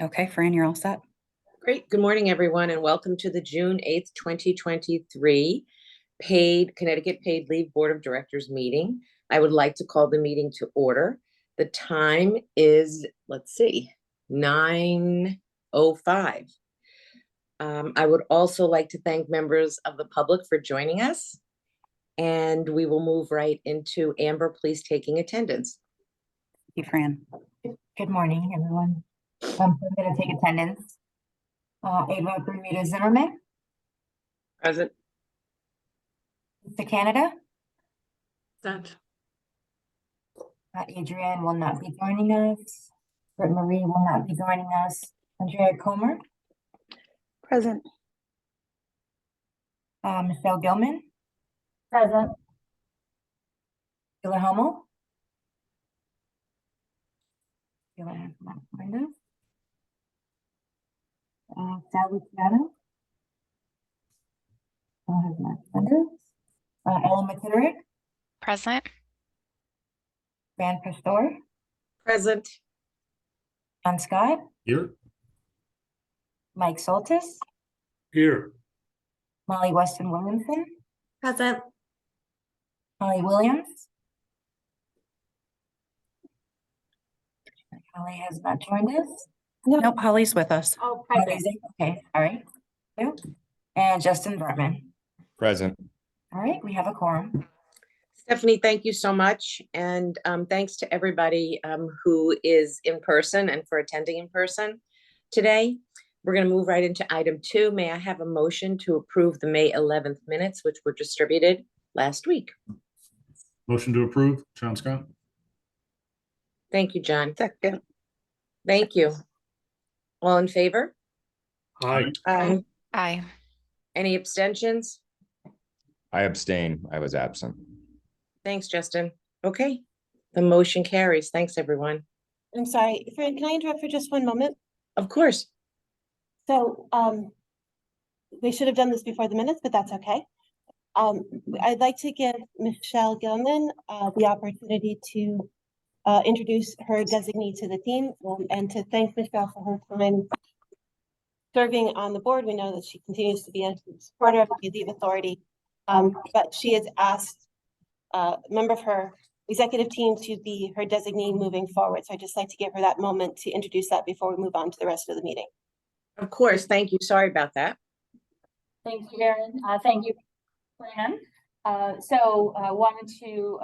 Okay, Fran, you're all set. Great. Good morning, everyone, and welcome to the June 8th, 2023 Connecticut Paid Leave Board of Directors meeting. I would like to call the meeting to order. The time is, 9:05. I would also like to thank members of the public for joining us, and we will move right into Amber, please taking attendance. Thank you, Fran. Good morning, everyone. I'm going to take attendance. Ava Bermuda Zimmerman. Present. Mr. Canada. Present. Adrienne will not be joining us. Britt Marie will not be joining us. Andrea Comer. Present. Michelle Gilman. Present. Sheila Hummel. Sheila has not joined us. Sally Piano. Has not joined us. Ellen McKitterick. Present. Fran Pastor. Present. John Scott. Here. Mike Soltis. Here. Molly Weston Williamson. Present. Holly Williams. Holly has not joined us. Nope, Holly's with us. Oh, Holly's in. Okay, all right. And Justin Bertman. Present. All right, we have a quorum. Stephanie, thank you so much. And thanks to everybody who is in person and for attending in person today. We're going to move right into item 2. May I have a motion to approve the May 11th minutes, which were distributed last week? Motion to approve, John Scott. Thank you, John. Second. Thank you. All in favor? Aye. Aye. Aye. Any abstentions? I abstain. I was absent. Thanks, Justin. Okay, the motion carries. Thanks, everyone. I'm sorry, Fran, can I interrupt for just one moment? Of course. So, we should have done this before the minutes, but that's okay. I'd like to give Michelle Gilman the opportunity to introduce her designee to the team and to thank Michelle for her time serving on the board. We know that she continues to be a supporter of the Leave Authority, but she has asked a member of her executive team to be her designee moving forward. So I'd just like to give her that moment to introduce that before we move on to the rest of the meeting. Of course. Thank you. Sorry about that. Thank you, Erin. Thank you, Fran. Wanted to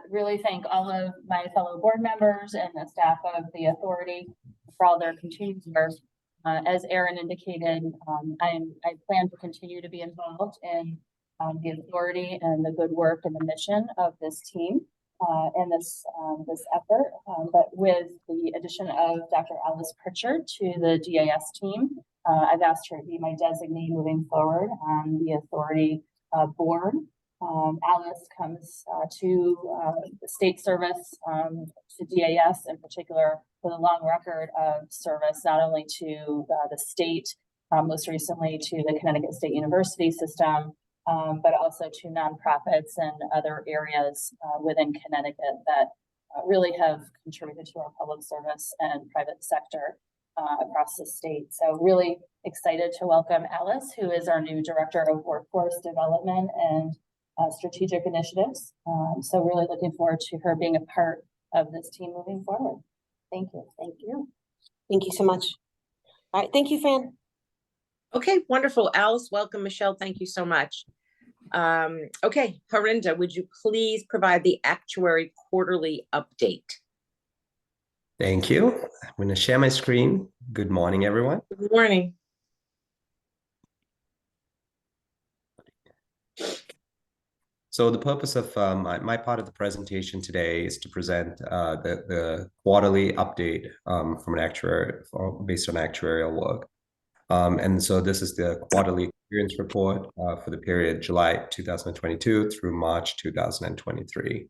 really thank all of my fellow board members and the staff of the authority for all their continued work. As Erin indicated, I plan to continue to be involved in the authority and the good work and the mission of this team and this effort. But with the addition of Dr. Alice Pritchard to the GIS team, I've asked her to be my designee moving forward on the authority board. Alice comes to the state service, to DAS in particular, with a long record of service, not only to the state, most recently to the Connecticut State University system, but also to nonprofits and other areas within Connecticut that really have contributed to our public service and private sector across the state. So really excited to welcome Alice, who is our new Director of Workforce Development and Strategic Initiatives. So really looking forward to her being a part of this team moving forward. Thank you. Thank you. Thank you so much. All right. Thank you, Fran. Okay, wonderful. Alice, welcome. Michelle, thank you so much. Okay, Harinda, would you please provide the actuary quarterly update? Thank you. I'm going to share my screen. Good morning, everyone. Good morning. So the purpose of my part of the presentation today is to present the quarterly update from an actuary based on actuarial work. And so this is the quarterly experience report for the period July 2022 through March 2023.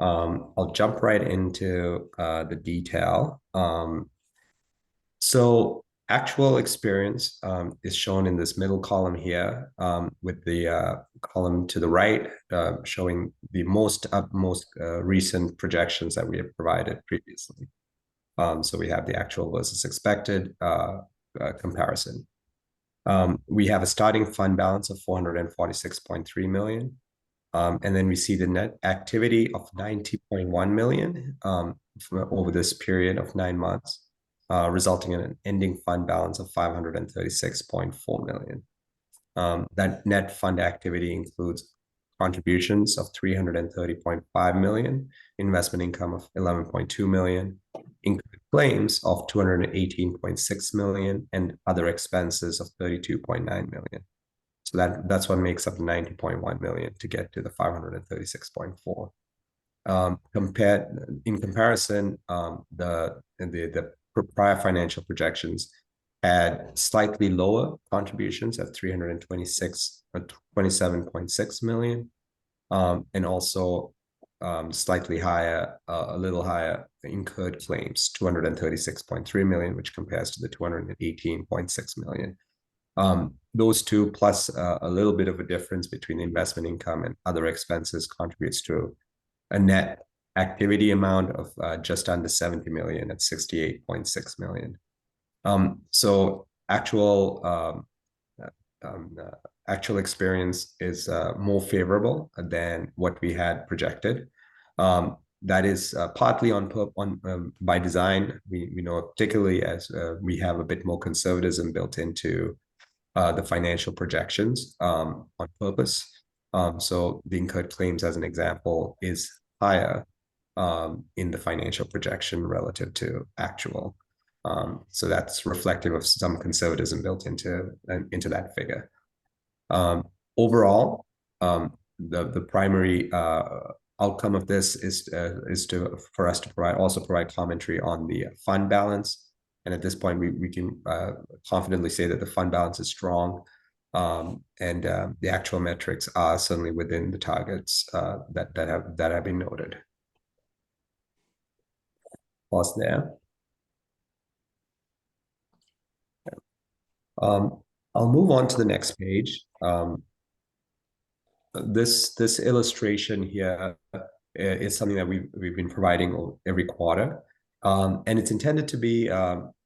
I'll jump right into the detail. So actual experience is shown in this middle column here, with the column to the right showing the most recent projections that we have provided previously. So we have the actual versus expected comparison. We have a starting fund balance of 446.3 million. And then we see the net activity of 90.1 million over this period of 9 months, resulting in an ending fund balance of 536.4 million. That net fund activity includes contributions of 330.5 million, investment income of 11.2 million, income claims of 218.6 million, and other expenses of 32.9 million. So that's what makes up 90.1 million to get to the 536.4. In comparison, the prior financial projections had slightly lower contributions at 27.6 million, and also slightly higher, a little higher incurred claims, 236.3 million, which compares to the 218.6 million. Those two plus a little bit of a difference between investment income and other expenses contributes to a net activity amount of just under 70 million at 68.6 million. So actual experience is more favorable than what we had projected. That is partly by design. We know, particularly as we have a bit more conservatism built into the financial projections on purpose. So the incurred claims, as an example, is higher in the financial projection relative to actual. So that's reflective of some conservatism built into that figure. Overall, the primary outcome of this is for us to provide commentary on the fund balance. And at this point, we can confidently say that the fund balance is strong, and the actual metrics are certainly within the targets that have been noted. Pause there. I'll move on to the next page. This illustration here is something that we've been providing every quarter. And it's intended to be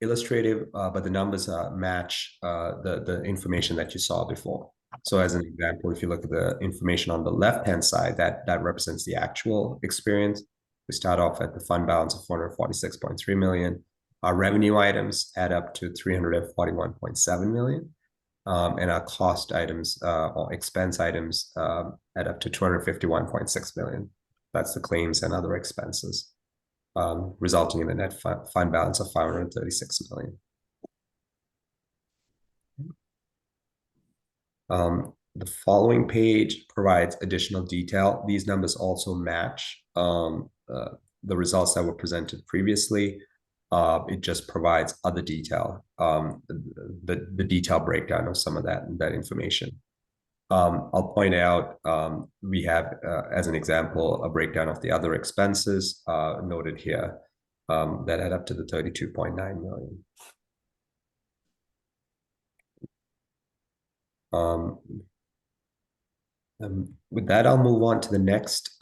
illustrative, but the numbers match the information that you saw before. So as an example, if you look at the information on the left-hand side, that represents the actual experience. We start off at the fund balance of 446.3 million. Our revenue items add up to 341.7 million. And our cost items or expense items add up to 251.6 million. That's the claims and other expenses, resulting in a net fund balance of 536 million. The following page provides additional detail. These numbers also match the results that were presented previously. It just provides other detail, the detailed breakdown of some of that information. I'll point out we have, as an example, a breakdown of the other expenses noted here that add up to the 32.9 million. With that, I'll move on to the next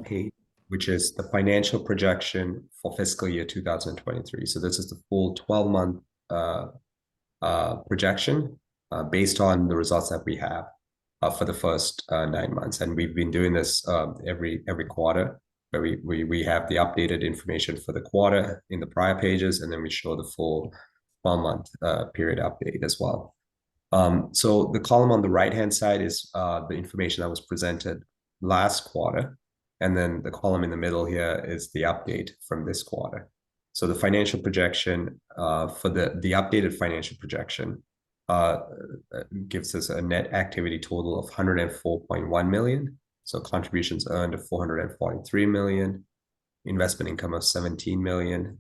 page, which is the financial projection for fiscal year 2023. So this is the full 12-month projection based on the results that we have for the first 9 months. And we've been doing this every quarter, where we have the updated information for the quarter in the prior pages, and then we show the full 12-month period update as well. So the column on the right-hand side is the information that was presented last quarter. And then the column in the middle here is the update from this quarter. So the financial projection for the updated financial projection gives us a net activity total of 104.1 million. So contributions earned of 443 million, investment income of 17 million,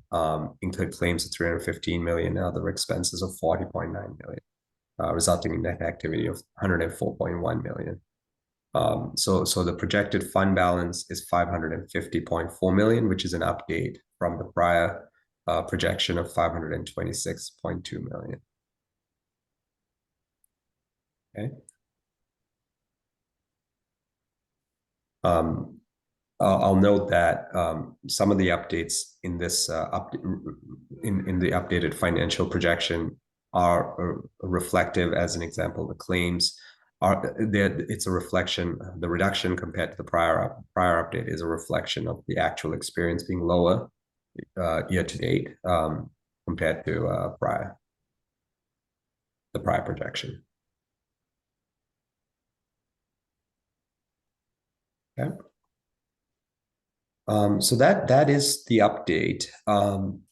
incurred claims of 315 million, and other expenses of 40.9 million, resulting in net activity of 104.1 million. So the projected fund balance is 550.4 million, which is an update from the prior projection of 526.2 million. Okay. I'll note that some of the updates in this in the updated financial projection are reflective. As an example, the claims are there. It's a reflection. The reduction compared to the prior update is a reflection of the actual experience being lower year to date compared to the prior projection. Okay. So that is the update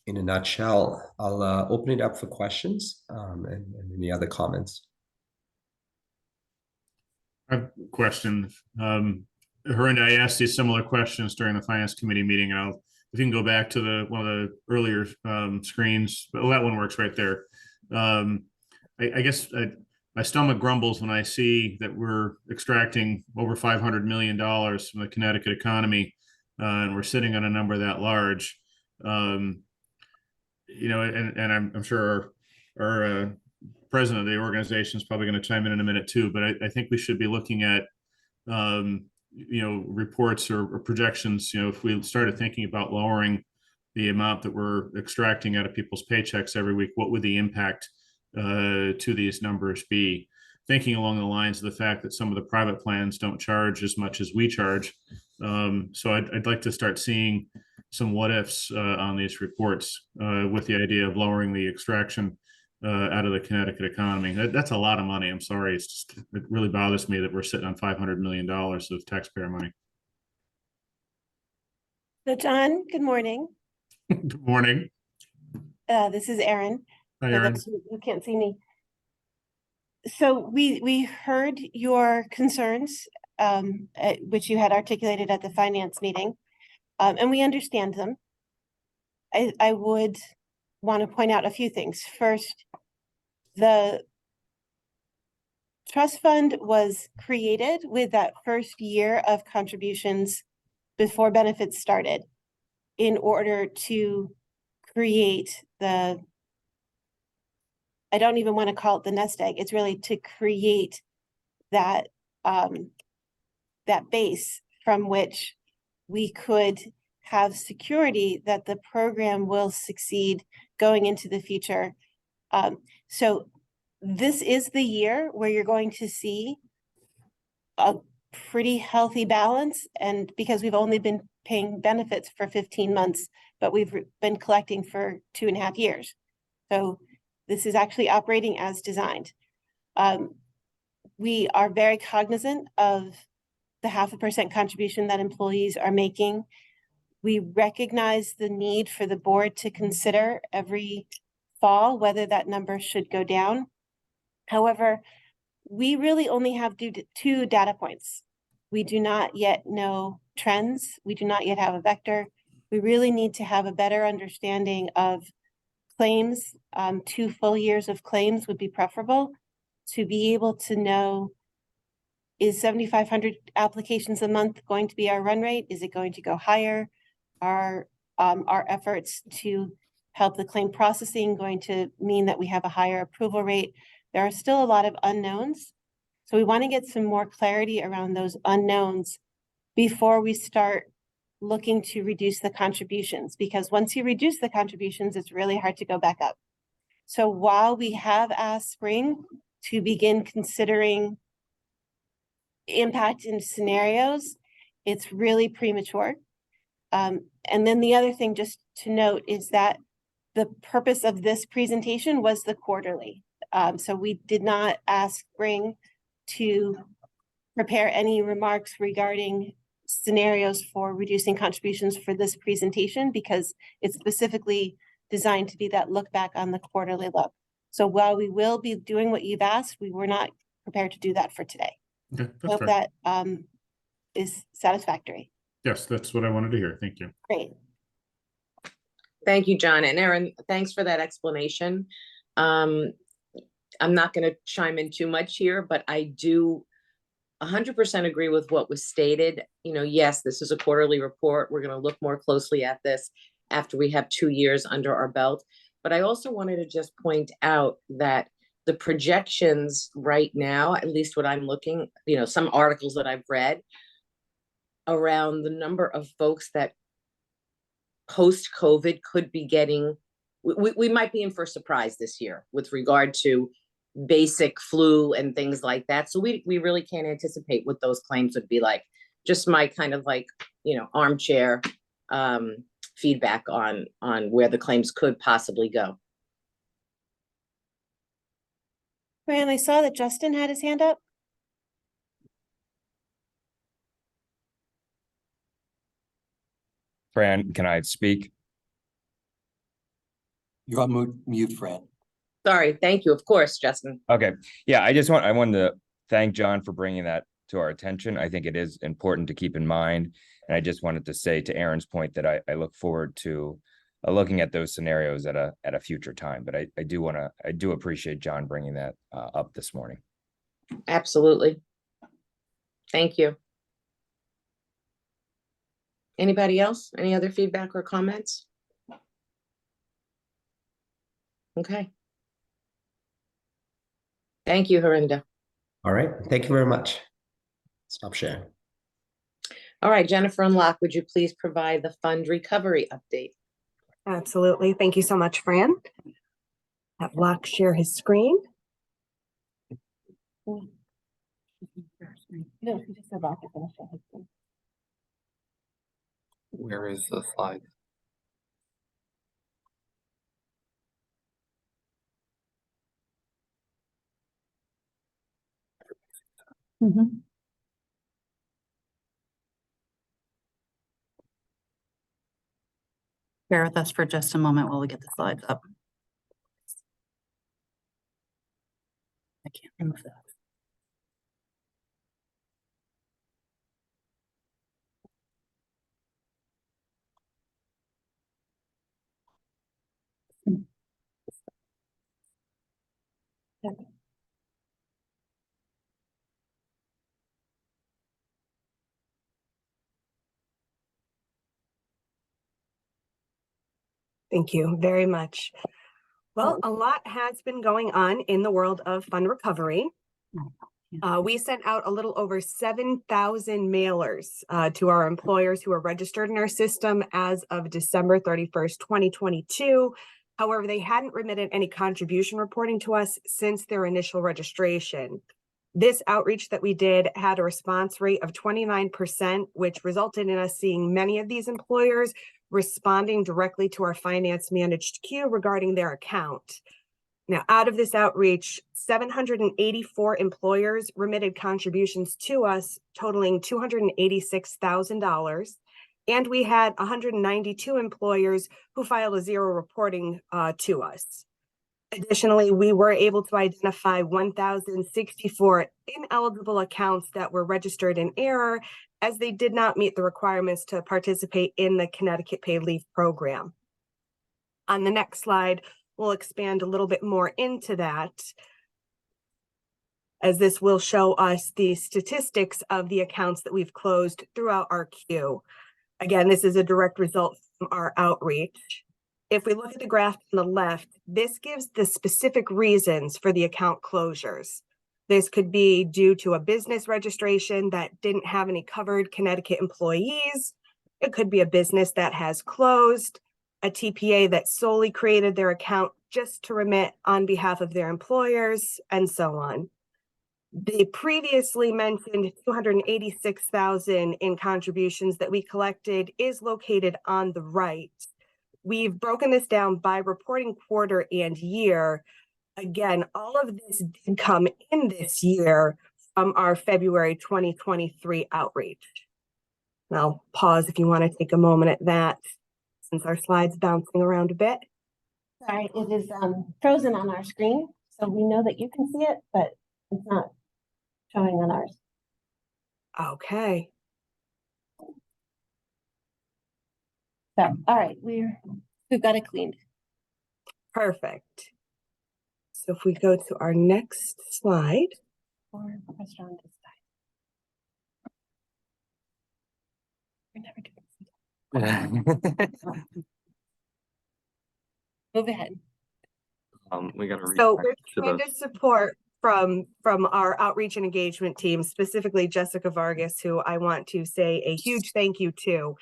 in a nutshell. I'll open it up for questions and any other comments. I have a question. Herinda, I asked you similar questions during the finance committee meeting. If you can go back to one of the earlier screens, well, that one works right there. I guess my stomach grumbles when I see that we're extracting over $500 million from the Connecticut economy, and we're sitting on a number that large. And I'm sure our president of the organization is probably going to chime in a minute too, but I think we should be looking at reports or projections. If we started thinking about lowering the amount that we're extracting out of people's paychecks every week, what would the impact to these numbers be? Thinking along the lines of the fact that some of the private plans don't charge as much as we charge. So I'd like to start seeing some what ifs on these reports with the idea of lowering the extraction out of the Connecticut economy. That's a lot of money. I'm sorry. It really bothers me that we're sitting on $500 million of taxpayer money. So John, good morning. Good morning. This is Erin. Hi, For Erin. those who can't see me. So we heard your concerns, which you had articulated at the finance meeting, and we understand them. I would want to point out a few things. First, the trust fund was created with that first year of contributions before benefits started in order to create I don't even want to call it the nest egg. It's really to create that that base from which we could have security that the program will succeed going into the future. So this is the year where you're going to see a pretty healthy balance, and because we've only been paying benefits for 15 months, but we've been collecting for 2.5 years. So this is actually operating as designed. We are very cognizant of the 0.5% contribution that employees are making. We recognize the need for the board to consider every fall whether that number should go down. However, we really only have 2 data points. We do not yet know trends. We do not yet have a vector. We really need to have a better understanding of claims. 2 full years of claims would be preferable to be able to know, is 7,500 applications a month going to be our run rate? Is it going to go higher? Are our efforts to help the claim processing going to mean that we have a higher approval rate? There are still a lot of unknowns. So we want to get some more clarity around those unknowns before we start looking to reduce the contributions, because once you reduce the contributions, it's really hard to go back up. So while we have asked Spring to begin considering impact in scenarios, it's really premature. And then the other thing just to note is that the purpose of this presentation was the quarterly. So we did not ask Spring to prepare any remarks regarding scenarios for reducing contributions for this presentation, because it's specifically designed to be that look back on the quarterly look. So while we will be doing what you've asked, we were not prepared to do that for today. Okay, Hope fair. that is satisfactory. Yes, that's what I wanted to hear. Thank you. Great. Thank you, John. And Erin, thanks for that explanation. I'm not going to chime in too much here, but I do 100% agree with what was stated. Yes, this is a quarterly report. We're going to look more closely at this after we have 2 years under our belt. But I also wanted to just point out that the projections right now, at least what I'm looking, some articles that I've read, around the number of folks that post-COVID could be getting, we might be in for a surprise this year with regard to basic flu and things like that. So we really can't anticipate what those claims would be like. Just my kind of like, armchair feedback on where the claims could possibly go. Fran, I saw that Justin had his hand up. Fran, can I speak? You got mute, Fran. Sorry, thank you. Of course, Justin. Okay, yeah, I wanted to thank John for bringing that to our attention. I think it is important to keep in mind. And I just wanted to say to Aaron's point that I look forward to looking at those scenarios at a future time. But I do appreciate John bringing that up this morning. Absolutely. Thank you. Anybody else? Any other feedback or comments? Okay. Thank you, Harinda. All right, thank you very much. Stop sharing. All right, Jennifer and Locke, would you please provide the fund recovery update? Absolutely. Thank you so much, Fran. Have Locke share his screen. No, he just said Rock is gonna share his screen. Where is the slide? Bear with us for just a moment while we get the slides up. I can't remove that. Thank you very much. Well, a lot has been going on in the world of fund recovery. We sent out a little over 7,000 mailers to our employers who are registered in our system as of December 31st, 2022. However, they hadn't remitted any contribution reporting to us since their initial registration. This outreach that we did had a response rate of 29%, which resulted in us seeing many of these employers responding directly to our finance managed queue regarding their account. Now, out of this outreach, 784 employers remitted contributions to us, totaling $286,000. And we had 192 employers who filed a zero reporting to us. Additionally, we were able to identify 1,064 ineligible accounts that were registered in error, as they did not meet the requirements to participate in the Connecticut Paid Leave Program. On the next slide, we'll expand a little bit more into that, as this will show us the statistics of the accounts that we've closed throughout our queue. Again, this is a direct result from our outreach. If we look at the graph on the left, this gives the specific reasons for the account closures. This could be due to a business registration that didn't have any covered Connecticut employees. It could be a business that has closed, a TPA that solely created their account just to remit on behalf of their employers, and so on. The previously mentioned $286,000 in contributions that we collected is located on the right. We've broken this down by reporting quarter and year. Again, all of this did come in this year from our February 2023 outreach. And I'll pause if you want to take a moment at that, since our slide's bouncing around a bit. Sorry, it is frozen on our screen, so we know that you can see it, but it's not showing on ours. Okay. So, all right, we've got it cleaned. Perfect. So if we go to our next slide. Or press on this side. We're never doing this. Move ahead. We gotta So reach we're back to trying the to support from our outreach and engagement team, specifically Jessica Vargas, who I want to say a huge thank you to.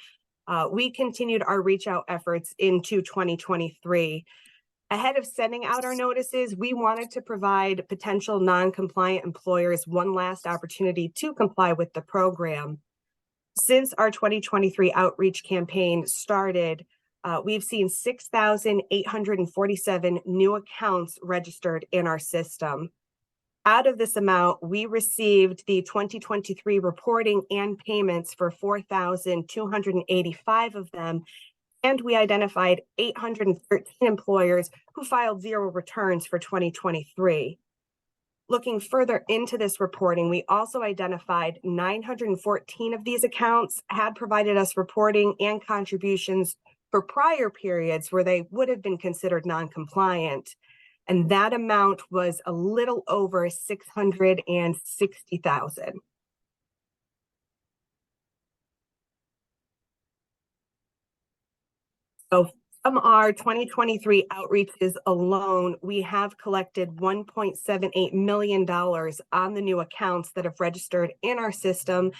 We continued our reach out efforts into 2023. Ahead of sending out our notices, we wanted to provide potential non-compliant employers one last opportunity to comply with the program. Since our 2023 outreach campaign started, we've seen 6,847 new accounts registered in our system. Out of this amount, we received the 2023 reporting and payments for 4,285 of them, and we identified 813 employers who filed zero returns for 2023. Looking further into this reporting, we also identified 914 of these accounts had provided us reporting and contributions for prior periods where they would have been considered non-compliant. And that amount was a little over 660,000. So from our 2023 outreaches alone, we have collected $1.78 million on the new accounts that have registered in our system,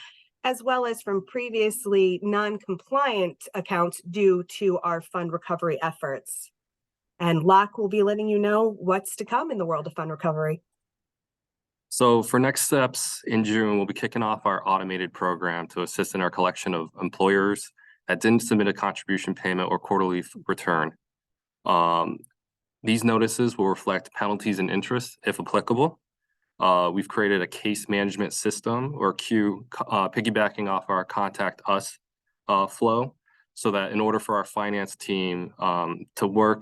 as well as from previously non-compliant accounts due to our fund recovery efforts. And Locke will be letting you know what's to come in the world of fund recovery. So for next steps in June, we'll be kicking off our automated program to assist in our collection of employers that didn't submit a contribution payment or quarterly return. These notices will reflect penalties and interest if applicable. We've created a case management system or queue piggybacking off our Contact Us flow, so that in order for our finance team to work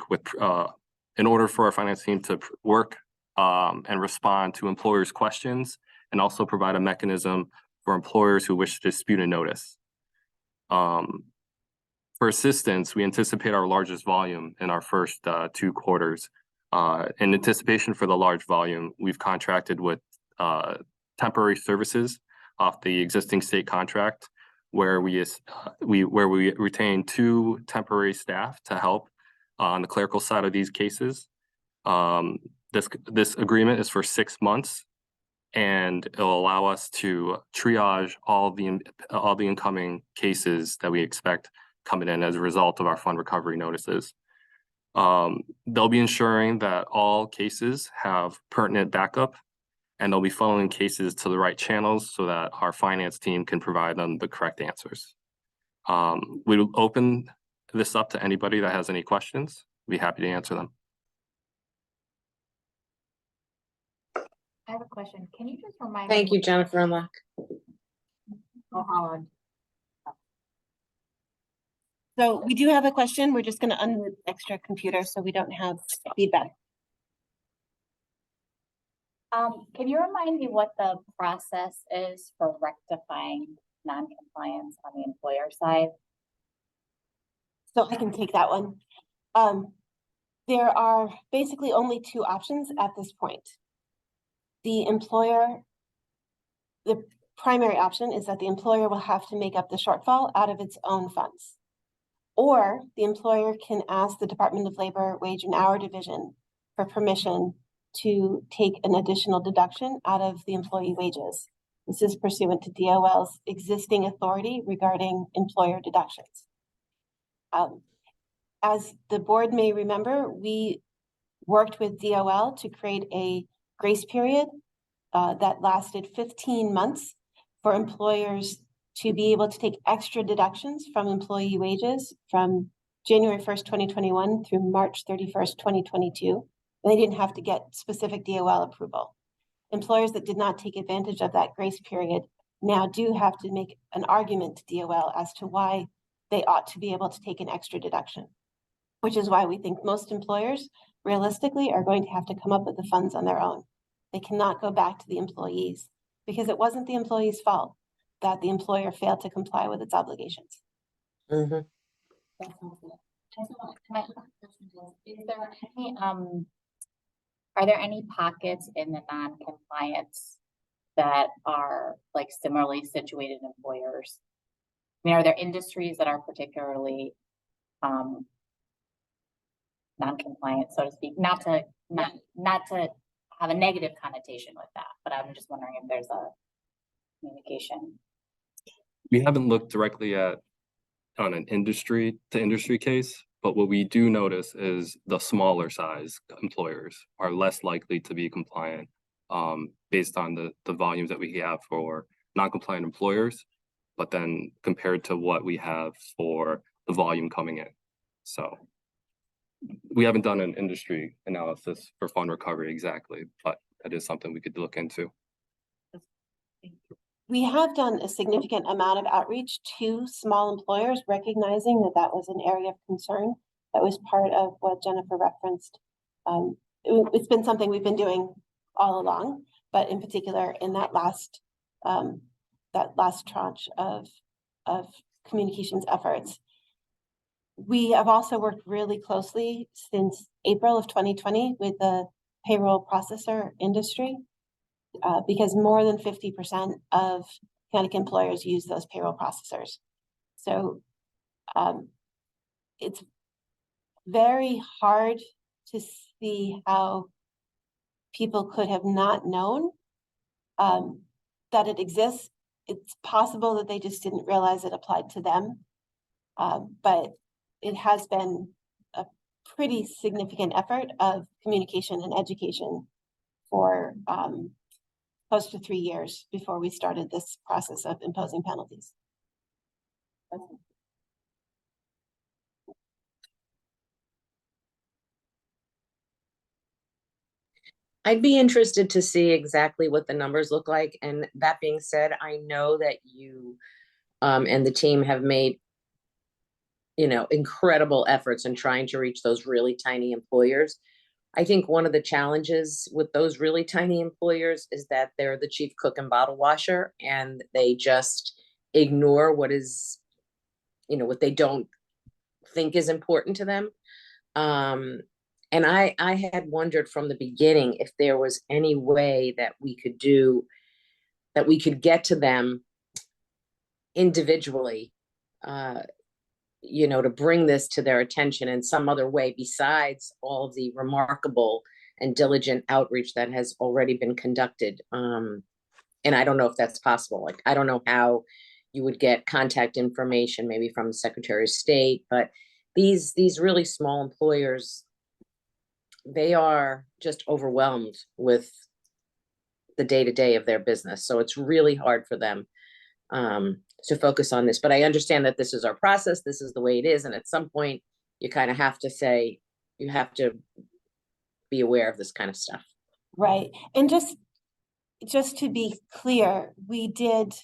and respond to employers' questions, and also provide a mechanism for employers who wish to dispute a notice. For assistance, we anticipate our largest volume in our first 2 quarters. In anticipation for the large volume, we've contracted with temporary services off the existing state contract, where we retain 2 temporary staff to help on the clerical side of these cases. This agreement is for 6 months, and it'll allow us to triage all the incoming cases that we expect coming in as a result of our fund recovery notices. They'll be ensuring that all cases have pertinent backup, and they'll be funneling cases to the right channels so that our finance team can provide them the correct answers. We will open this up to anybody that has any questions. We'll be happy to answer them. I have a question. Can you just remind me? Thank you, Jennifer and Locke. Oh, Holland. So we do have a question. We're just going to unmute the extra computer so we don't have feedback. Can you remind me what the process is for rectifying non-compliance on the employer side? So I can take that one. There are basically only 2 options at this point. The primary option is that the employer will have to make up the shortfall out of its own funds. Or the employer can ask the Department of Labor Wage and Hour Division for permission to take an additional deduction out of the employee wages. This is pursuant to DOL's existing authority regarding employer deductions. As the board may remember, we worked with DOL to create a grace period that lasted 15 months for employers to be able to take extra deductions from employee wages from January 1st, 2021 through March 31st, 2022. And they didn't have to get specific DOL approval. Employers that did not take advantage of that grace period now do have to make an argument to DOL as to why they ought to be able to take an extra deduction, which is why we think most employers realistically are going to have to come up with the funds on their own. They cannot go back to the employees because it wasn't the employee's fault that the employer failed to comply with its obligations. Mm-hmm. Is there any, are there any pockets in the non-compliance that are like similarly situated employers? I mean, are there industries that are particularly non-compliant, so to speak? Not to have a negative connotation with that, but I'm just wondering if there's a communication. We haven't looked directly at on an industry to industry case, but what we do notice is the smaller size employers are less likely to be compliant based on the volumes that we have for non-compliant employers, but then compared to what we have for the volume coming in. So we haven't done an industry analysis for fund recovery exactly, but that is something we could look into. We have done a significant amount of outreach to small employers, recognizing that that was an area of concern. That was part of what Jennifer referenced. It's been something we've been doing all along, but in particular in that last tranche of communications efforts. We have also worked really closely since April of 2020 with the payroll processor industry. Because more than 50% of Connecticut employers use those payroll processors. So it's very hard to see how people could have not known that it exists. It's possible that they just didn't realize it applied to them. But it has been a pretty significant effort of communication and education for close to 3 years before we started this process of imposing penalties. I'd be interested to see exactly what the numbers look like. And that being said, I know that you and the team have made, incredible efforts in trying to reach those really tiny employers. I think one of the challenges with those really tiny employers is that they're the chief cook and bottle washer, and they just ignore what is, what they don't think is important to them. And I had wondered from the beginning if there was any way that we could get to them individually, to bring this to their attention in some other way besides all of the remarkable and diligent outreach that has already been conducted. And I don't know if that's possible. Like, I don't know how you would get contact information, maybe from the Secretary of State, but these really small employers, they are just overwhelmed with the day-to-day of their business. So it's really hard for them to focus on this. But I understand that this is our process. This is the way it is. And at some point, you kind of have to say, you have to be aware of this kind of stuff. Right. And just to be clear, we did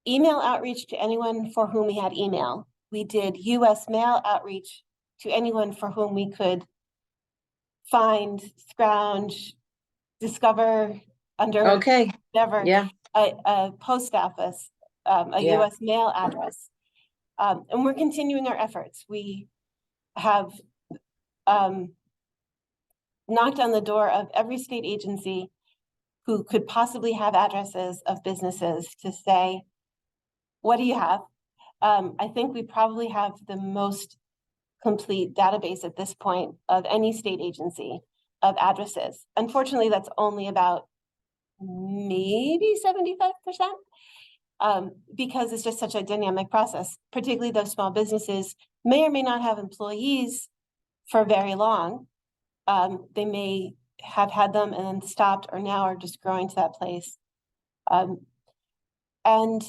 email outreach to anyone for whom we had email. We did US mail outreach to anyone for whom we could find, scrounge, discover under Yeah. a post office, US mail address. And we're continuing our efforts. We have knocked on the door of every state agency who could possibly have addresses of businesses to say, what do you have? I think we probably have the most complete database at this point of any state agency of addresses. Unfortunately, that's only about maybe 75%, because it's just such a dynamic process. Particularly those small businesses may or may not have employees for very long. They may have had them and then stopped, or now are just growing to that place. And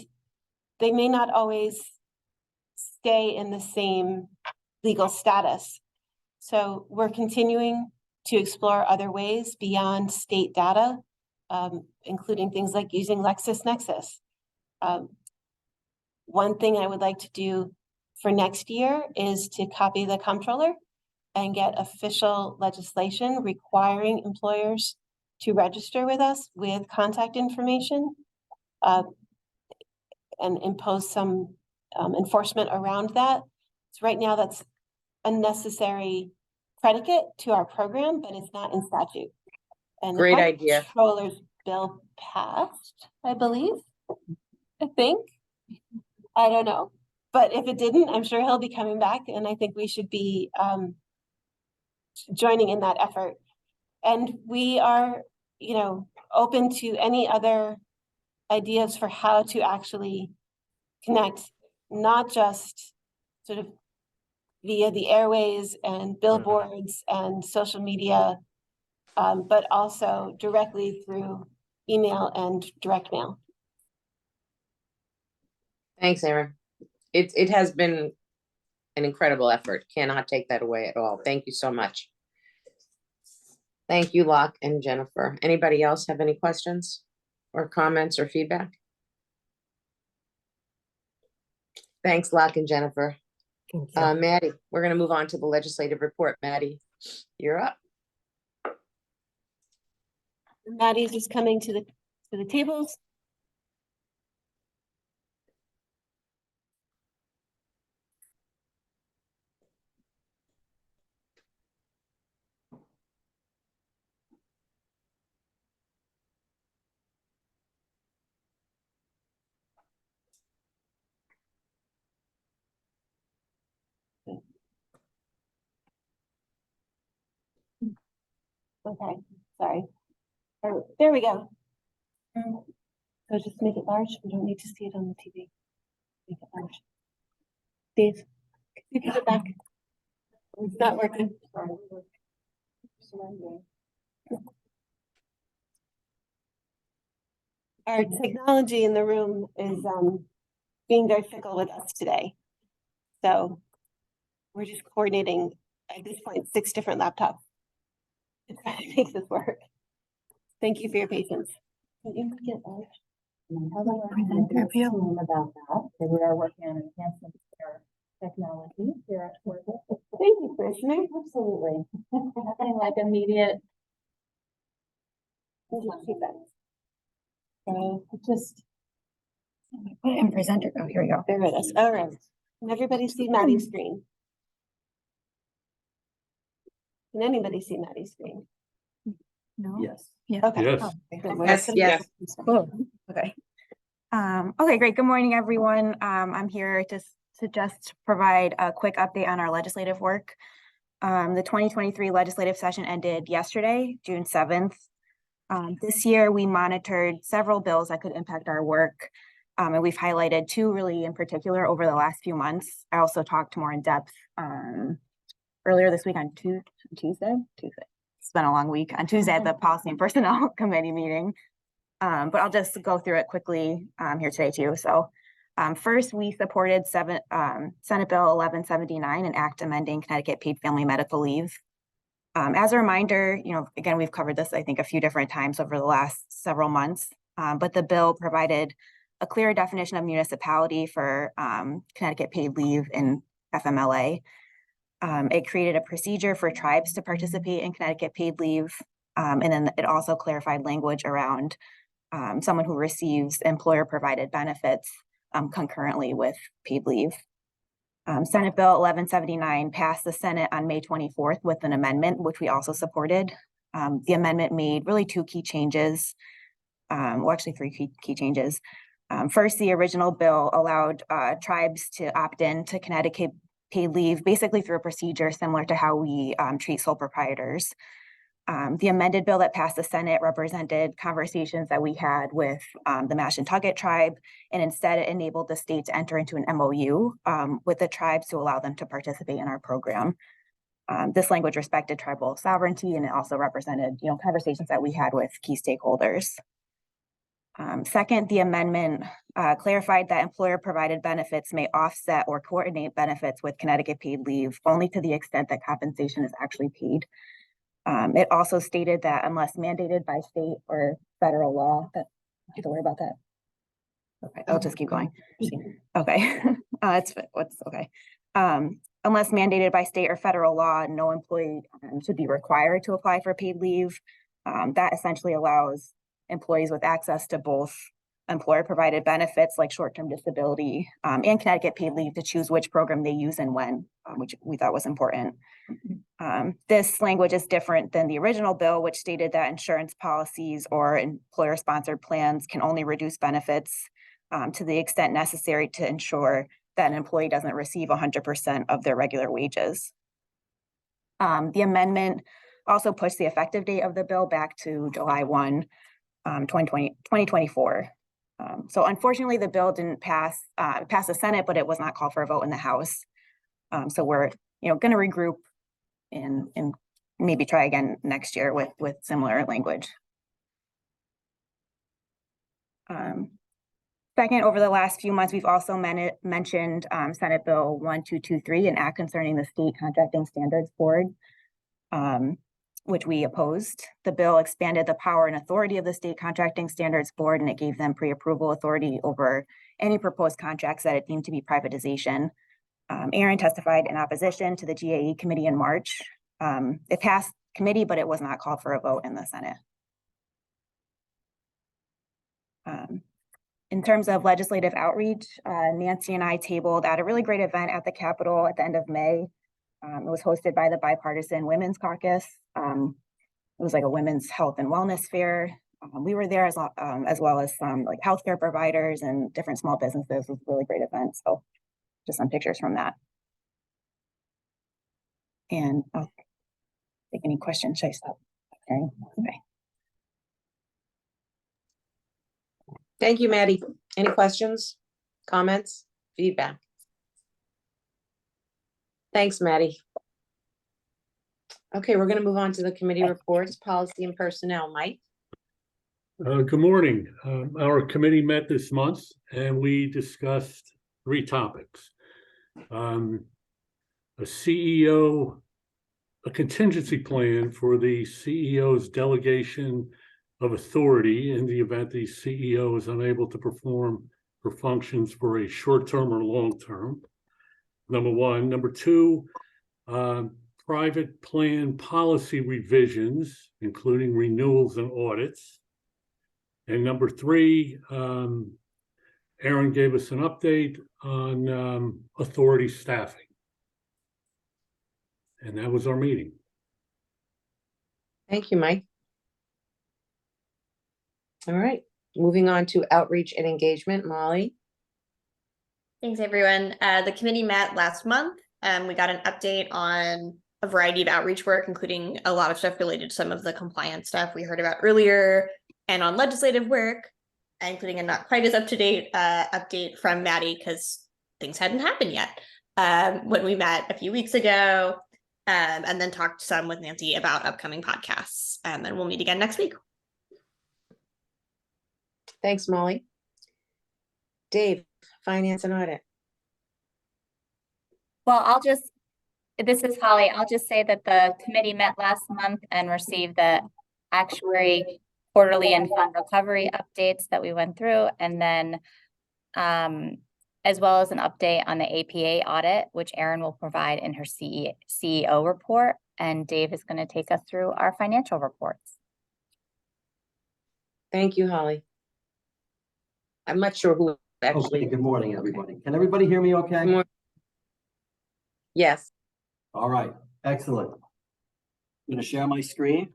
they may not always stay in the same legal status. So we're continuing to explore other ways beyond state data, including things like using LexisNexis. One thing I would like to do for next year is to copy the comptroller and get official legislation requiring employers to register with us with contact information, and impose some enforcement around that. So right now that's a necessary predicate to our program, but it's not in statute. And Great the idea. Comptroller's bill passed, I believe. I think. I don't know. But if it didn't, I'm sure he'll be coming back, and I think we should be joining in that effort. And we are, open to any other ideas for how to actually connect, not just sort of via the airways and billboards and social media, but also directly through email and direct mail. Thanks, Erin. It has been an incredible effort. Cannot take that away at all. Thank you so much. Thank you, Locke and Jennifer. Anybody else have any questions or comments or feedback? Thanks, Locke and Jennifer. Thank you. Maddie, we're going to move on to the legislative report. Maddie, you're up. Maddie's just coming to the tables. Okay, sorry. Oh, there we go. So just make it large. We don't need to see it on the TV. Make it large. Dave, could you give it back? It's not working. Our technology in the room is being very fickle with us today. So we're just coordinating at this point 6 different laptops to try to make this work. Thank you for your patience. Can you make it large? About that, so we are working on enhancements to our technology here at work. Thank you, Commissioner. Absolutely. Nothing like immediate. So just Put it in presenter. Oh, here we go. there it is. All right. Can everybody see Maddie's screen? Can anybody see Maddie's screen? No. Yes. Okay. Yes. Yes, yes. Cool. Okay. Okay, great. Good morning, everyone. I'm here to just provide a quick update on our legislative work. The 2023 legislative session ended yesterday, June 7th. This year, we monitored several bills that could impact our work. And we've highlighted 2 really in particular over the last few months. I also talked more in depth earlier this week on Tuesday. It's been a long week. On Tuesday at the Policy and Personnel Committee meeting. But I'll just go through it quickly here today too. So first, we supported Senate Bill 1179, an act amending Connecticut paid family medical leave. As a reminder, again, we've covered this, I think, a few different times over the last several months, but the bill provided a clear definition of municipality for Connecticut paid leave in FMLA. It created a procedure for tribes to participate in Connecticut paid leave. And then it also clarified language around someone who receives employer provided benefits concurrently with paid leave. Senate Bill 1179 passed the Senate on May 24th with an amendment, which we also supported. The amendment made really 2 key changes, well, actually 3 key changes. First, the original bill allowed tribes to opt in to Connecticut paid leave, basically through a procedure similar to how we treat sole proprietors. The amended bill that passed the Senate represented conversations that we had with the Mashantucket tribe, and instead it enabled the state to enter into an MOU with the tribes to allow them to participate in our program. This language respected tribal sovereignty, and it also represented, conversations that we had with key stakeholders. Second, the amendment clarified that employer-provided benefits may offset or coordinate benefits with Connecticut paid leave only to the extent that compensation is actually paid. It also stated that unless mandated by state or federal law, that I have to worry about that. Okay, I'll just keep going. Okay, okay. Unless mandated by state or federal law, no employee should be required to apply for paid leave. That essentially allows employees with access to both employer-provided benefits like short-term disability and Connecticut paid leave to choose which program they use and when, which we thought was important. This language is different than the original bill, which stated that insurance policies or employer-sponsored plans can only reduce benefits to the extent necessary to ensure that an employee doesn't receive 100% of their regular wages. The amendment also pushed the effective date of the bill back to July 1, 2024. So unfortunately, the bill didn't pass the Senate, but it was not called for a vote in the House. So we're going to regroup and maybe try again next year with similar language. Second, over the last few months, we've also mentioned Senate Bill 1223, an act concerning the State Contracting Standards Board, which we opposed. The bill expanded the power and authority of the State Contracting Standards Board, and it gave them pre-approval authority over any proposed contracts that it deemed to be privatization. Aaron testified in opposition to the GAE committee in March. It passed committee, but it was not called for a vote in the Senate. In terms of legislative outreach, Nancy and I tabled at a really great event at the Capitol at the end of May. It was hosted by the Bipartisan Women's Caucus. It was like a women's health and wellness fair. We were there as well as some like healthcare providers and different small businesses. It was a really great event. So just some pictures from that. And I'll take any questions. Should I stop? Okay. Thank you, Maddie. Any questions, comments, feedback? Thanks, Maddie. Okay, we're going to move on to the committee reports, policy and personnel. Mike? Good morning. Our committee met this month and we discussed 3 topics. A contingency plan for the CEO's delegation of authority in the event the CEO is unable to perform her functions for a short-term or long-term. Number 1. Number 2, private plan policy revisions, including renewals and audits. And number 3, Aaron gave us an update on authority staffing. And that was our meeting. Thank you, Mike. All right, moving on to outreach and engagement. Molly? Thanks, everyone. The committee met last month, and we got an update on a variety of outreach work, including a lot of stuff related to some of the compliance stuff we heard about earlier, and on legislative work, including a not quite as up-to-date update from Maddie, because things hadn't happened yet when we met a few weeks ago, and then talked some with Nancy about upcoming podcasts, and then we'll meet again next week. Thanks, Molly. Dave, finance and audit. Well, this is Holly. I'll just say that the committee met last month and received the actuary quarterly and fund recovery updates that we went through, and then as well as an update on the APA audit, which Erin will provide in her CEO report, and Dave is going to take us through our financial reports. Thank you, Holly. I'm not sure who actually. Okay, good morning, everybody. Can everybody hear me okay? Yes. All right, excellent. I'm going to share my screen.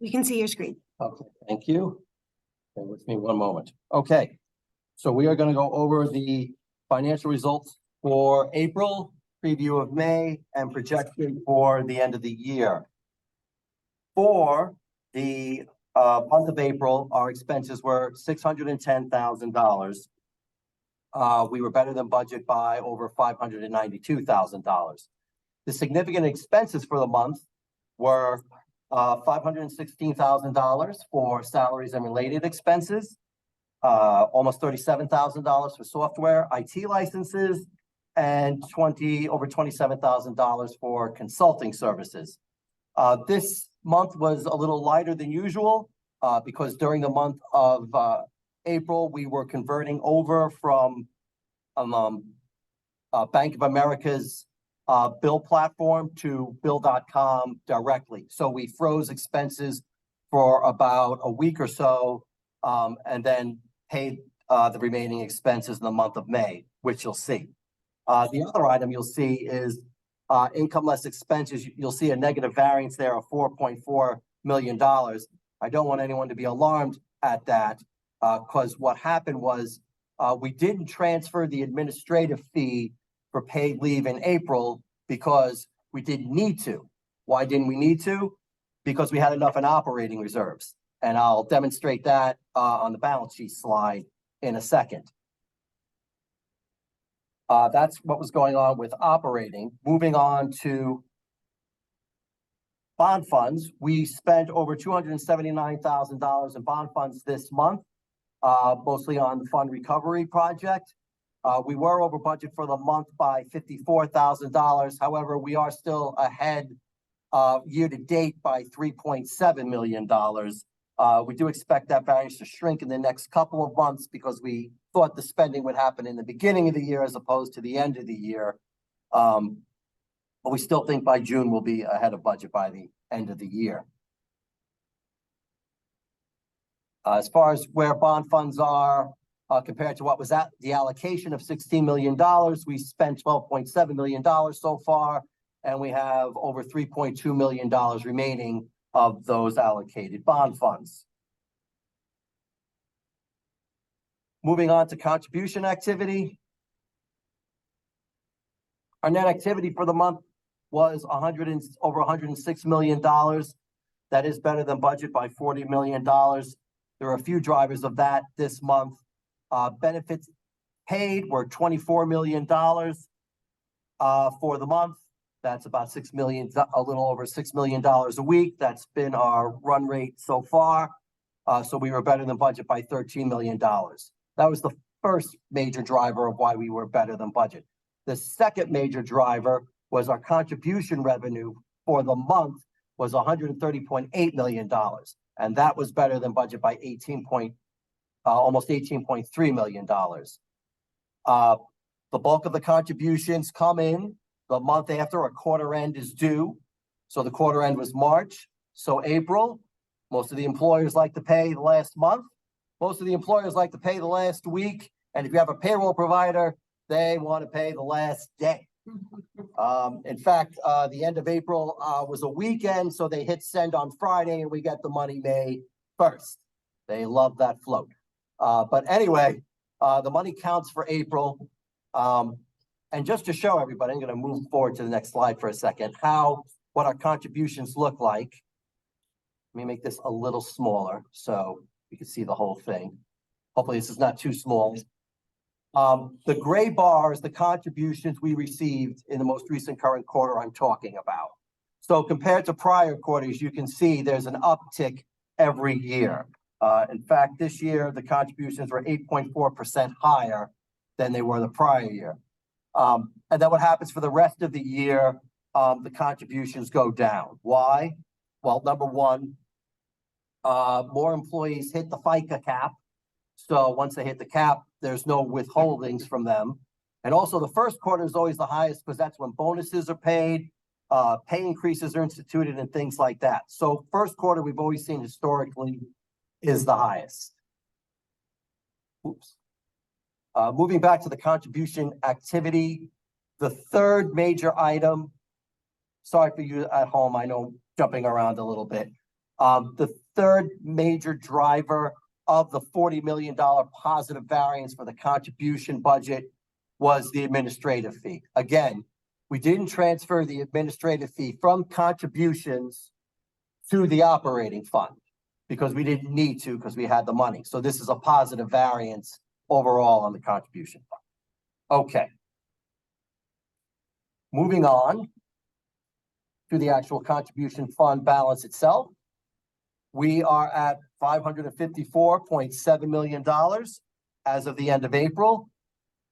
We can see your screen. Okay, thank you. Bear with me one moment. Okay, so we are going to go over the financial results for April, preview of May, and projection for the end of the year. For the month of April, our expenses were $610,000. We were better than budget by over $592,000. The significant expenses for the month were $516,000 for salaries and related expenses, almost $37,000 for software, IT licenses, and over $27,000 for consulting services. This month was a little lighter than usual because during the month of April, we were converting over from Bank of America's bill platform to bill.com directly. So we froze expenses for about a week or so and then paid the remaining expenses in the month of May, which you'll see. The other item you'll see is income less expenses. You'll see a negative variance there of $4.4 million. I don't want anyone to be alarmed at that, because what happened was we didn't transfer the administrative fee for paid leave in April because we didn't need to. Why didn't we need to? Because we had enough in operating reserves. And I'll demonstrate that on the balance sheet slide in a second. That's what was going on with operating. Moving on to bond funds, we spent over $279,000 in bond funds this month, mostly on the fund recovery project. We were over budget for the month by $54,000. However, we are still ahead year to date by $3.7 million. We do expect that variance to shrink in the next couple of months because we thought the spending would happen in the beginning of the year as opposed to the end of the year. But we still think by June we'll be ahead of budget by the end of the year. As far as where bond funds are compared to what was at the allocation of $16 million, we spent $12.7 million so far, and we have over $3.2 million remaining of those allocated bond funds. Moving on to contribution activity. Our net activity for the month was over $106 million. That is better than budget by $40 million. There are a few drivers of that this month. Benefits paid were $24 million for the month. That's about $6 million, a little over $6 million a week. That's been our run rate so far. So we were better than budget by $13 million. That was the first major driver of why we were better than budget. The second major driver was our contribution revenue for the month was $130.8 million. And that was better than budget by almost $18.3 million. The bulk of the contributions come in the month after a quarter end is due. So the quarter end was March. So April, most of the employers like to pay the last month. Most of the employers like to pay the last week. And if you have a payroll provider, they want to pay the last day. In fact, the end of April was a weekend, so they hit send on Friday and we got the money May 1st. They love that float. But anyway, the money counts for April. And just to show everybody, I'm going to move forward to the next slide for a second, what our contributions look like. Let me make this a little smaller so you can see the whole thing. Hopefully this is not too small. The gray bar is the contributions we received in the most recent current quarter I'm talking about. So compared to prior quarters, you can see there's an uptick every year. In fact, this year, the contributions were 8.4% higher than they were the prior year. And then what happens for the rest of the year, the contributions go down. Why? Well, number one, more employees hit the FICA cap. So once they hit the cap, there's no withholdings from them. And also the first quarter is always the highest because that's when bonuses are paid, pay increases are instituted and things like that. So first quarter we've always seen historically is the highest. Oops. Moving back to the contribution activity, the third major item, sorry for you at home, I know jumping around a little bit. The third major driver of the $40 million positive variance for the contribution budget was the administrative fee. Again, we didn't transfer the administrative fee from contributions to the operating fund because we didn't need to because we had the money. So this is a positive variance overall on the contribution fund. Okay. Moving on to the actual contribution fund balance itself. We are at $554.7 million as of the end of April.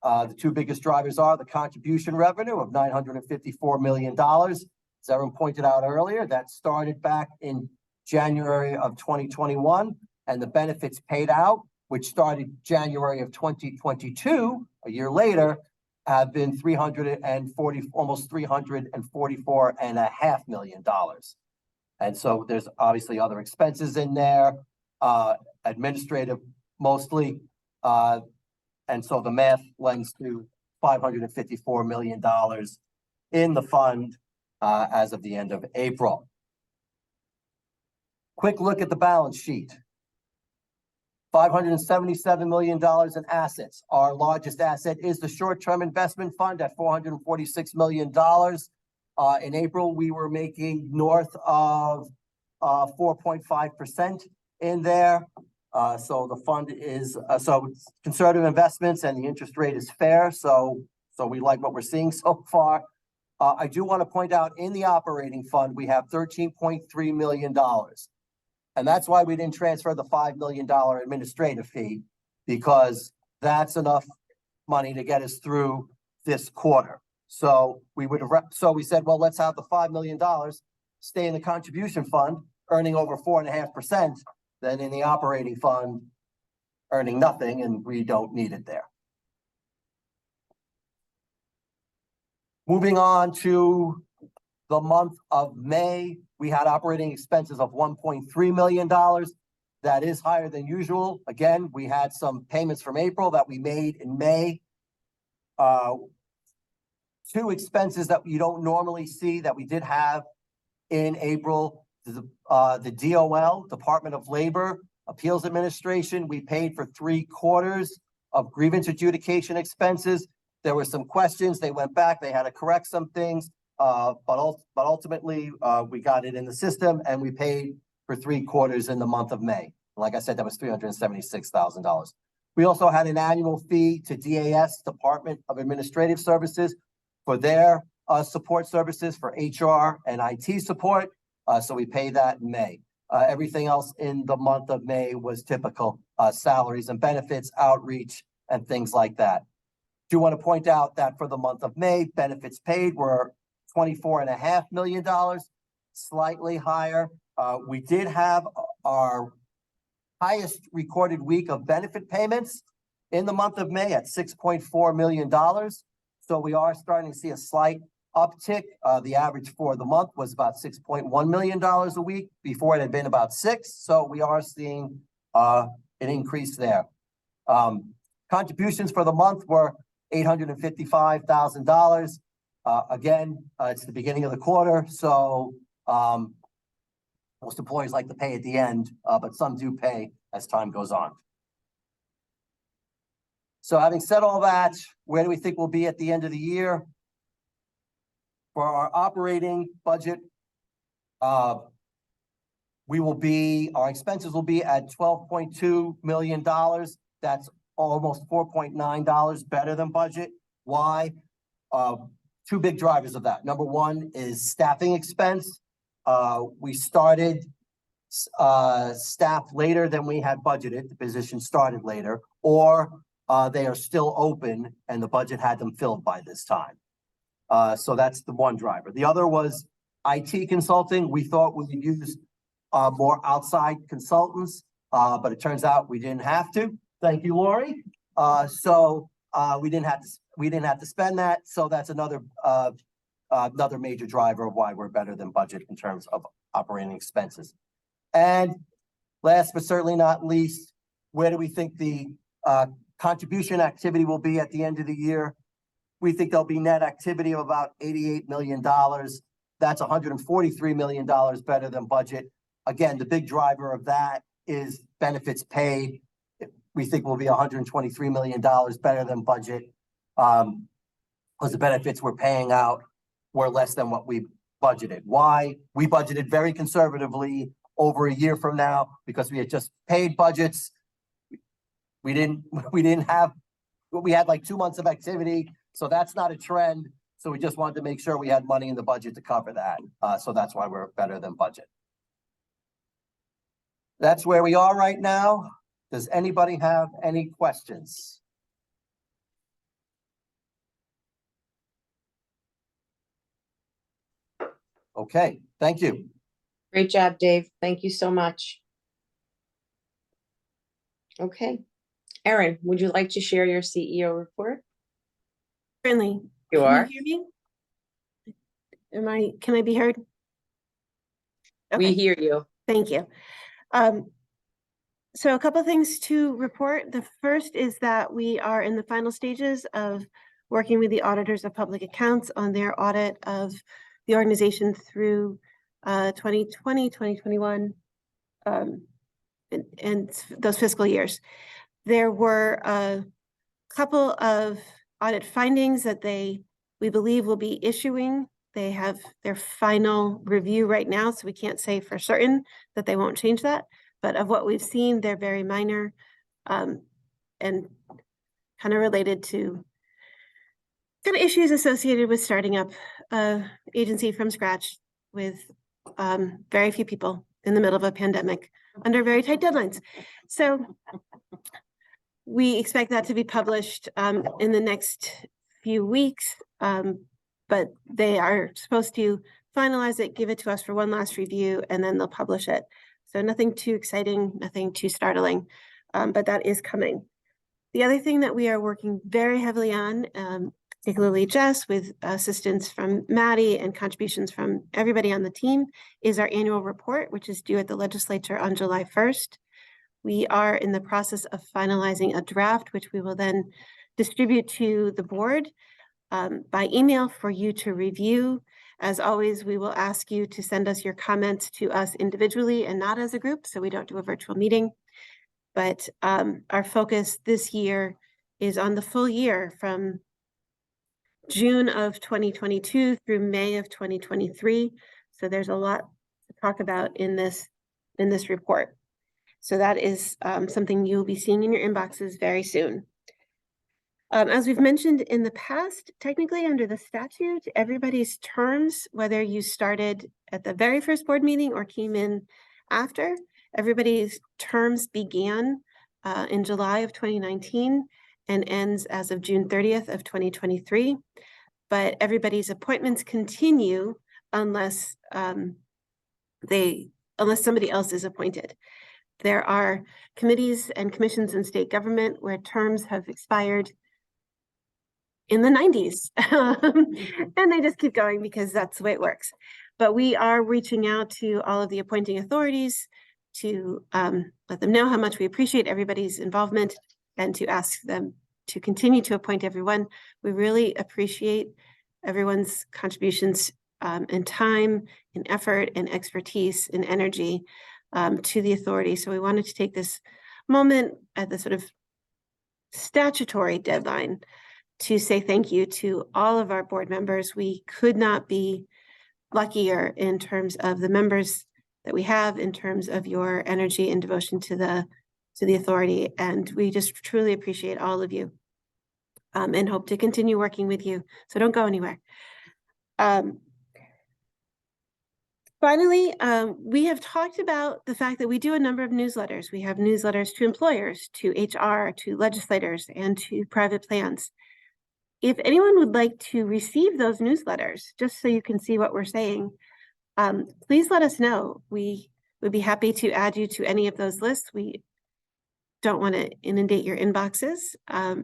The two biggest drivers are the contribution revenue of $954 million. As everyone pointed out earlier, that started back in January of 2021, and the benefits paid out, which started January of 2022, a year later, have been almost $344.5 million. And so there's obviously other expenses in there, administrative mostly. And so the math lends to $554 million in the fund as of the end of April. Quick look at the balance sheet. $577 million in assets. Our largest asset is the short-term investment fund at $446 million. In April, we were making north of 4.5% in there. So the fund is so conservative investments and the interest rate is fair. So we like what we're seeing so far. I do want to point out in the operating fund, we have $13.3 million. And that's why we didn't transfer the $5 million administrative fee, because that's enough money to get us through this quarter. So we said, well, let's have the $5 million stay in the contribution fund, earning over 4.5%, than in the operating fund, earning nothing, and we don't need it there. Moving on to the month of May, we had operating expenses of $1.3 million. That is higher than usual. Again, we had some payments from April that we made in May. Two expenses that you don't normally see that we did have in April, the DOL, Department of Labor Appeals Administration, we paid for 3 quarters of grievance adjudication expenses. There were some questions, they went back, they had to correct some things. But ultimately, we got it in the system and we paid for 3 quarters in the month of May. Like I said, that was $376,000. We also had an annual fee to DAS, Department of Administrative Services, for their support services for HR and IT support. So we paid that in May. Everything else in the month of May was typical salaries and benefits, outreach, and things like that. Do want to point out that for the month of May, benefits paid were $24.5 million, slightly higher. We did have our highest recorded week of benefit payments in the month of May at $6.4 million. So we are starting to see a slight uptick. The average for the month was about $6.1 million a week. Before it had been about $6 million. So we are seeing an increase there. Contributions for the month were $855,000. Again, it's the beginning of the quarter, so most employees like to pay at the end, but some do pay as time goes on. So having said all that, where do we think we'll be at the end of the year? For our operating budget, our expenses will be at $12.2 million. That's almost $4.9 better than budget. Why? 2 big drivers of that. Number one is staffing expense. We started staff later than we had budgeted. The position started later, or they are still open and the budget had them filled by this time. So that's the one driver. The other was IT consulting. We thought we could use more outside consultants, but it turns out we didn't have to. Thank you, Lori. So we didn't have to spend that. So that's another major driver of why we're better than budget in terms of operating expenses. And last but certainly not least, where do we think the contribution activity will be at the end of the year? We think there'll be net activity of about $88 million. That's $143 million better than budget. Again, the big driver of that is benefits paid. We think will be $123 million better than budget, because the benefits we're paying out were less than what we budgeted. Why? We budgeted very conservatively over a year from now because we had just paid budgets. We had like 2 months of activity, so that's not a trend. So we just wanted to make sure we had money in the budget to cover that. So that's why we're better than budget. That's where we are right now. Does anybody have any questions? Okay, thank you. Great job, Dave. Thank you so much. Okay. Erin, would you like to share your CEO report? Certainly. You Can are? you hear me? Can I be heard? We hear you. Thank you. So a couple of things to report. The first is that we are in the final stages of working with the auditors of public accounts on their audit of the organization through 2020, 2021, and those fiscal years. There were a couple of audit findings that we believe will be issuing. They have their final review right now, so we can't say for certain that they won't change that. But of what we've seen, they're very minor and kind of related to kind of issues associated with starting up an agency from scratch with very few people in the middle of a pandemic under very tight deadlines. So we expect that to be published in the next few weeks, but they are supposed to finalize it, give it to us for one last review, and then they'll publish it. So nothing too exciting, nothing too startling, but that is coming. The other thing that we are working very heavily on, particularly Jess, with assistance from Maddie and contributions from everybody on the team, is our annual report, which is due at the legislature on July 1st. We are in the process of finalizing a draft, which we will then distribute to the board by email for you to review. As always, we will ask you to send us your comments to us individually and not as a group, so we don't do a virtual meeting. But our focus this year is on the full year from June of 2022 through May of 2023. So there's a lot to talk about in this report. So that is something you'll be seeing in your inboxes very soon. As we've mentioned in the past, technically under the statute, everybody's terms, whether you started at the very first board meeting or came in after, everybody's terms began in July of 2019 and ends as of June 30th of 2023. But everybody's appointments continue unless somebody else is appointed. There are committees and commissions in state government where terms have expired in the 90s and they just keep going because that's the way it works. But we are reaching out to all of the appointing authorities to let them know how much we appreciate everybody's involvement and to ask them to continue to appoint everyone. We really appreciate everyone's contributions and time and effort and expertise and energy to the authority. So we wanted to take this moment at the sort of statutory deadline to say thank you to all of our board members. We could not be luckier in terms of the members that we have, in terms of your energy and devotion to the authority. And we just truly appreciate all of you and hope to continue working with you. So don't go anywhere. Finally, we have talked about the fact that we do a number of newsletters. We have newsletters to employers, to HR, to legislators, and to private plans. If anyone would like to receive those newsletters, just so you can see what we're saying, please let us know. We would be happy to add you to any of those lists. We don't want to inundate your inboxes,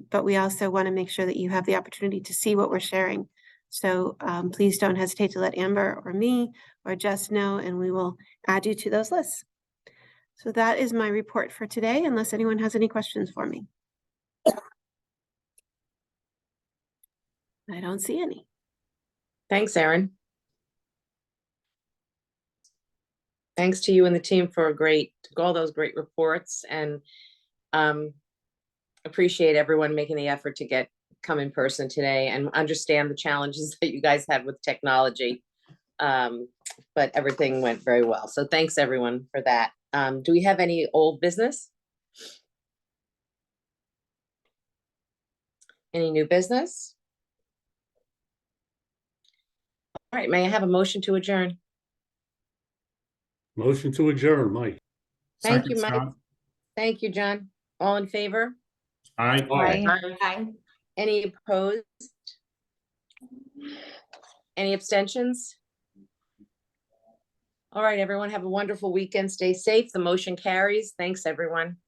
but we also want to make sure that you have the opportunity to see what we're sharing. So please don't hesitate to let Amber or me or Jess know, and we will add you to those lists. So that is my report for today, unless anyone has any questions for me. I don't see any. Thanks, Erin. Thanks to you and the team for all those great reports, and appreciate everyone making the effort to come in person today and understand the challenges that you guys had with technology. But everything went very well. So thanks everyone for that. Do we have any old business? Any new business? All right, may I have a motion to adjourn? Motion to adjourn, Mike. Thank you, Second, Mike. Scott. Thank you, John. All in favor? Aye. Aye. Any opposed? Any abstentions? All right, everyone, have a wonderful weekend. Stay safe. The motion carries. Thanks, everyone.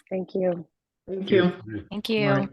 Thank you. Thank you. Thank you. Right.